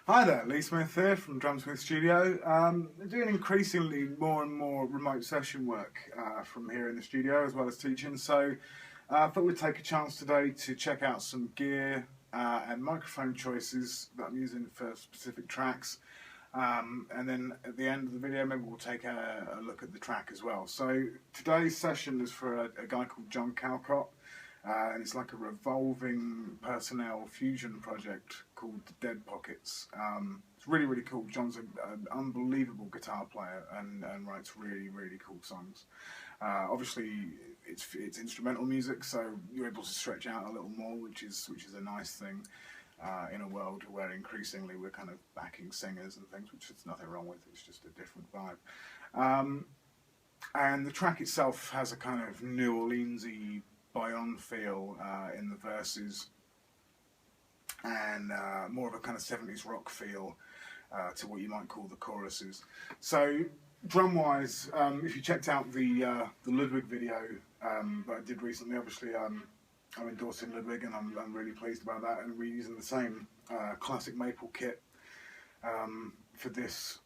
Hi there, Lee Smith here from Drumsmith Studio. Doing increasingly more and more remote session work from here in the studio as well as teaching, so I thought we'd take a chance today to check out some gear and microphone choices that I'm using for specific tracks, and then at the end of the video maybe we'll take a look at the track as well. So today's session is for a guy called John Calcott. And it's like a revolving personnel fusion project called the Dead Pockets. It's really, really cool. John's an unbelievable guitar player and writes really, really cool songs. Obviously, it's instrumental music, so you're able to stretch out a little more, which is a nice thing in a world where increasingly we're kind of backing singers and things, which there's nothing wrong with. It's just a different vibe. And the track itself has a kind of New Orleans-y Bayon feel in the verses, and more of a kind of 70s rock feel to what you might call the choruses. So drum-wise, if you checked out the Ludwig video that I did recently, obviously I'm endorsing Ludwig and I'm really pleased about that, and we're using the same classic maple kit for this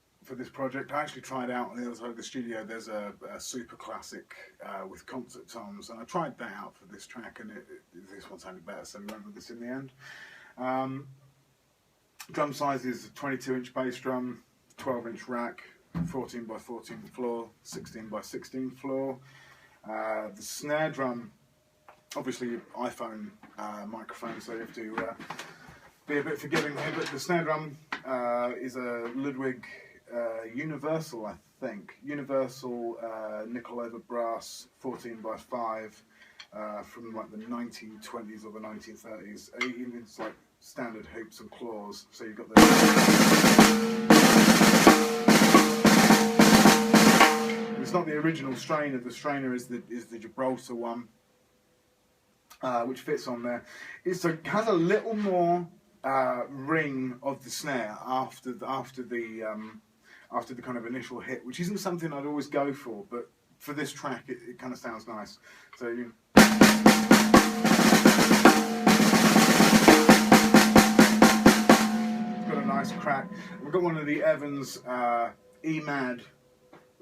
project. I actually tried out on the other side of the studio. There's a super classic with concert toms, and I tried that out for this track, and this one sounded better, so we went with this in the end. Drum size is a 22-inch bass drum, 12-inch rack, 14 by 14 floor, 16 by 16 floor. The snare drum, obviously iPhone microphone, so you have to be a bit forgiving here, but the snare drum is a Ludwig Universal, I think. Universal nickel over brass 14 by 5 from like the 1920s or the 1930s. It's like standard hoops and claws. So you've got the. It's not the original strainer. The strainer is the Gibraltar one, which fits on there. It has a little more ring of the snare after the kind of initial hit, which isn't something I'd always go for, but for this track it kind of sounds nice. So it's got a nice crack. We've got one of the Evans EMAD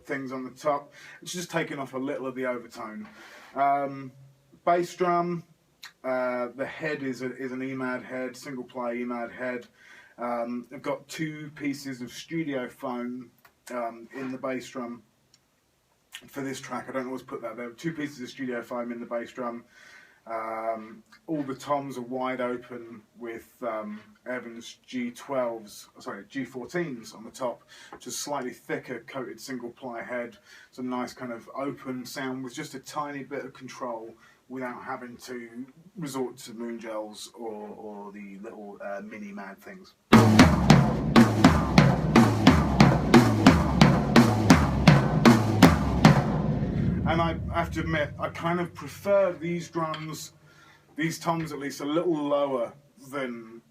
things on the top. It's just taking off a little of the overtone. Bass drum, the head is an EMAD head, single play EMAD head. I've got two pieces of studio foam in the bass drum for this track. I don't always put that there. Two pieces of studio foam in the bass drum. All the toms are wide open with Evans G14s on the top, just slightly thicker coated single ply head. It's a nice kind of open sound with just a tiny bit of control without having to resort to moon gels or the little mini mad things. And I have to admit, I kind of prefer these drums, these toms at least, a little lower than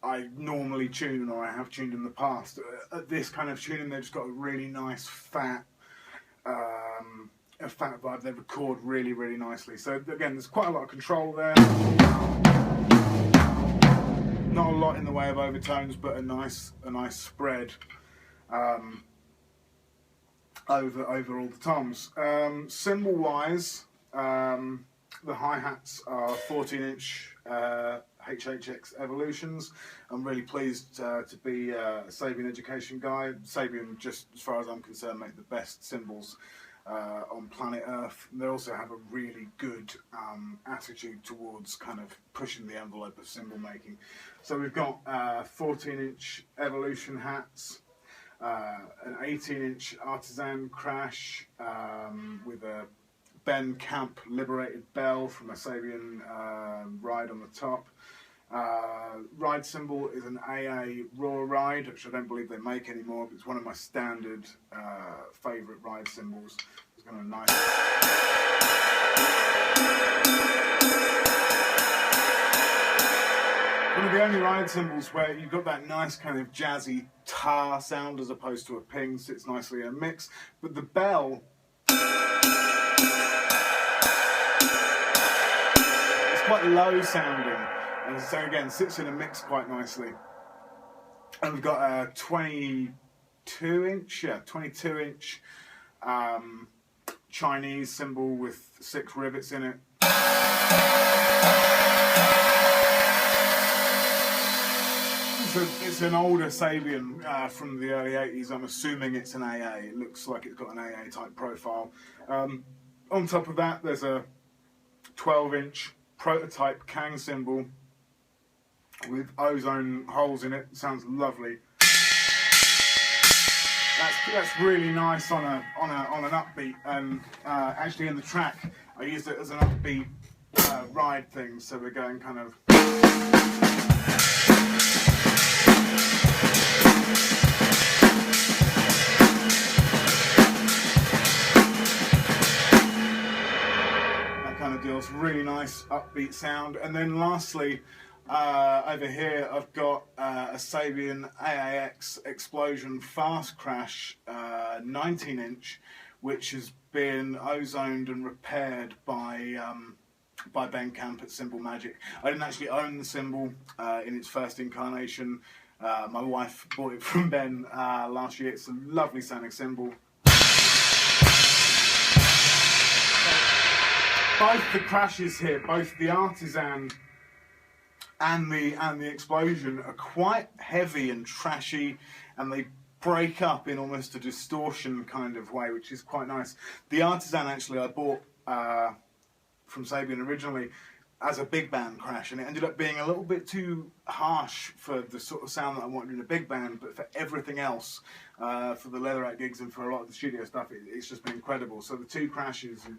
I normally tune or I have tuned in the past. At this kind of tuning, they've just got a really nice fat vibe. They record really, really nicely. So again, there's quite a lot of control there. Not a lot in the way of overtones, but a nice spread over all the toms. Cymbal wise, the hi-hats are 14-inch HHX Evolutions. I'm really pleased to be a Sabian education guy. Sabian, just as far as I'm concerned, make the best cymbals on planet Earth. They also have a really good attitude towards kind of pushing the envelope of cymbal making. So we've got 14-inch Evolution hats, an 18-inch Artisan Crash with a Ben Camp Liberated Bell from a Sabian ride on the top. Ride cymbal is an AA Raw Ride, which I don't believe they make anymore, but it's one of my standard favourite ride cymbals. It's got a nice. One of the only ride cymbals where you've got that nice kind of jazzy tar sound as opposed to a ping, sits nicely in a mix, but the bell is quite low sounding, and so again sits in a mix quite nicely. And we've got a 22-inch Chinese cymbal with 6 rivets in it. It's an older Sabian from the early 80s. I'm assuming it's an AA. It looks like it's got an AA type profile. On top of that, there's a 12-inch prototype Kang cymbal with ozone holes in it. Sounds lovely. That's really nice on an upbeat. And actually, in the track, I used it as an upbeat ride thing. So we're going kind of. Deals, really nice upbeat sound. And then lastly, over here I've got a Sabian AAX Explosion Fast Crash 19-inch, which has been ozoned and repaired by Ben Camp at Cymbal Magic. I didn't actually own the cymbal in its first incarnation. My wife bought it from Ben last year. It's a lovely sounding cymbal. Both the crashes here, both the Artisan and the Explosion, are quite heavy and trashy, and they break up in almost a distortion kind of way, which is quite nice. The Artisan, actually, I bought from Sabian originally as a big band crash, and it ended up being a little bit too harsh for the sort of sound that I wanted in a big band, but for everything else, for the Leatherette gigs and for a lot of the studio stuff, it's just been incredible. So the two crashes. And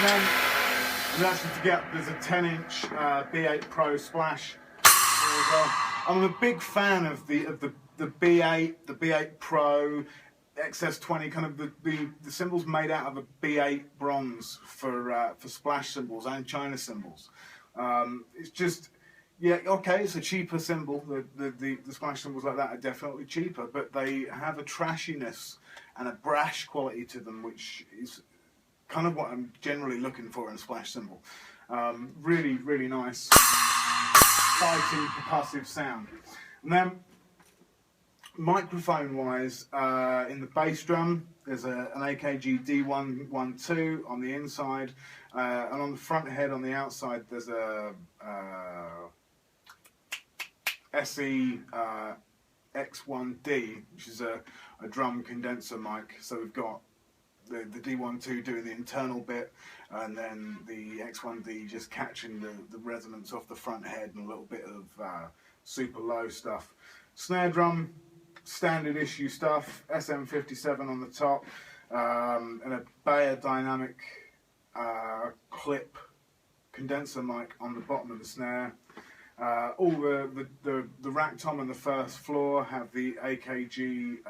then actually there's a 10-inch B8 Pro Splash. I'm a big fan of the B8, the B8 Pro, XS20, kind of the cymbals made out of a B8 bronze for splash cymbals and China cymbals. It's just, yeah, okay, it's a cheaper cymbal. The splash cymbals like that are definitely cheaper, but they have a trashiness and a brash quality to them, which is kind of what I'm generally looking for in a splash cymbal. Really, really nice, fighting, percussive sound. And then, microphone-wise, in the bass drum, there's an AKG D112 on the inside, and on the front head on the outside, there's a SE X1D, which is a drum condenser mic. So we've got the D12 doing the internal bit, and then the X1D just catching the resonance off the front head and a little bit of super low stuff. Snare drum, standard issue stuff, SM57 on the top, and a Bayer Dynamic clip condenser mic on the bottom of the snare. All the rack tom on the first floor have the AKG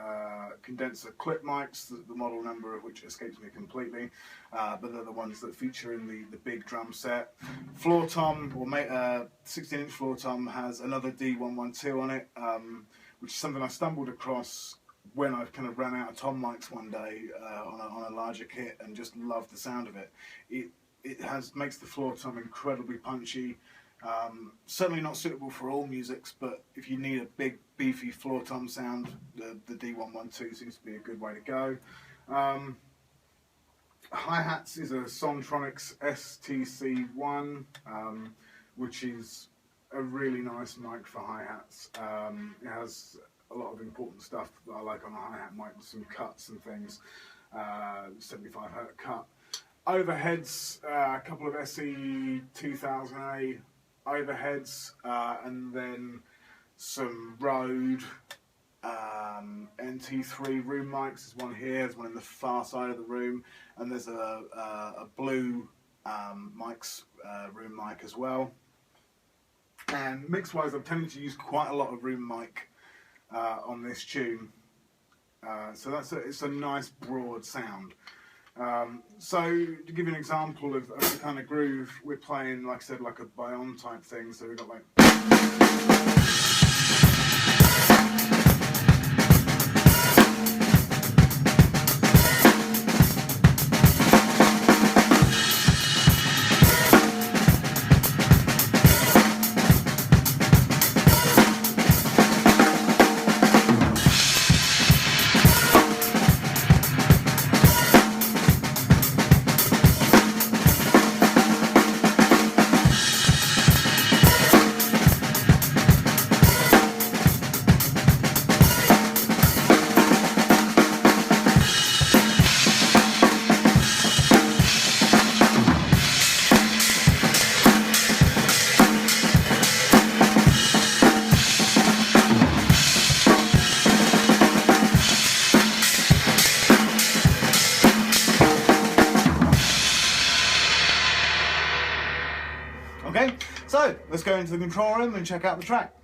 condenser clip mics, the model number of which escapes me completely, but they're the ones that feature in the big drum set. Floor tom, or 16-inch floor tom, has another D112 on it, which is something I stumbled across when I kind of ran out of tom mics one day on a larger kit, and just loved the sound of it. It makes the floor tom incredibly punchy. Certainly not suitable for all musics, but if you need a big beefy floor tom sound, the D112 seems to be a good way to go. Hi-hats is a Sontronics STC1, which is a really nice mic for hi-hats. It has a lot of important stuff that I like on a hi-hat mic, some cuts and things, 75 hertz cut. Overheads, a couple of SE 2000A overheads, and then some Rode NT3 room mics. There's one here, there's one in the far side of the room, and there's a Blue mics room mic as well. And mix-wise, I'm tending to use quite a lot of room mic on this tune, so it's a nice broad sound. So to give you an example of the kind of groove we're playing, like I said, like a Bayon type thing, so we've got like So let's go into the control room and check out the track.